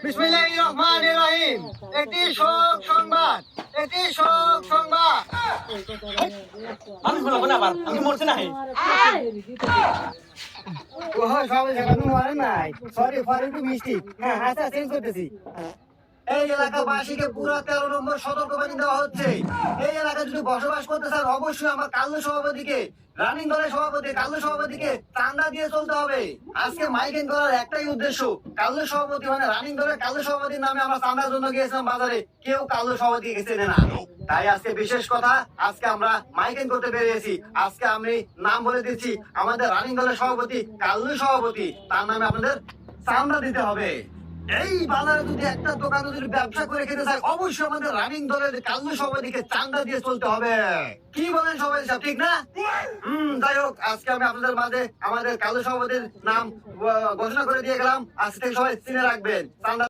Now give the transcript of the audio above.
বিসমিল্লাহির রহমানির রহিম। একটি শোক সংবাদ, একটি শোক সংবাদ। আমি শোনাবো না আবার, আমি মরছি না। ও সবাই সেখানে মরে নাই। সরি ফর একটু মিষ্টি। হ্যাঁ আচ্ছা চেঞ্জ করতেছি। এই এলাকাবাসীকে পুরো 13 নম্বর সতর্কবাণী দেওয়া হচ্ছে। এই এলাকায় যদি বসবাস করতে চান অবশ্যই আমার কাল্লু সভাপতিকে, রানিং দলের সভাপতি কাল্লু সভাপতিকে চাঁদা দিয়ে চলতে হবে। আজকে মাইকিং করার একটাই উদ্দেশ্য, কাল্লু সভাপতি মানে রানিং দলের কাল্লু সভাপতির নামে আমরা চাঁদার জন্য গিয়েছিলাম বাজারে, কেউ কাল্লু সভাপতি চেনে না। তাই আজকে বিশেষ কথা, আজকে আমরা মাইকিং করতে বেরিয়েছি। আজকে আমি নাম বলে দিচ্ছি, আমাদের রানিং দলের সভাপতি কাল্লু সভাপতি, তার নামে আপনাদের চাঁদা দিতে হবে। এই বাজারে যদি একটা দোকানে যদি ব্যবসা করে খেতে চায় অবশ্যই আমাদের রানিং দলের কাল্লু সভাপতিকে চাঁদা দিয়ে চলতে হবে। কি বলেন সবাই, সব ঠিক না? যাই হোক, আজকে আমি আপনাদের মাঝে আমাদের কাল্লু সভাপতির নাম ঘোষণা করে দিয়ে গেলাম। আজ থেকে সবাই চিনে রাখবেন। চাঁদা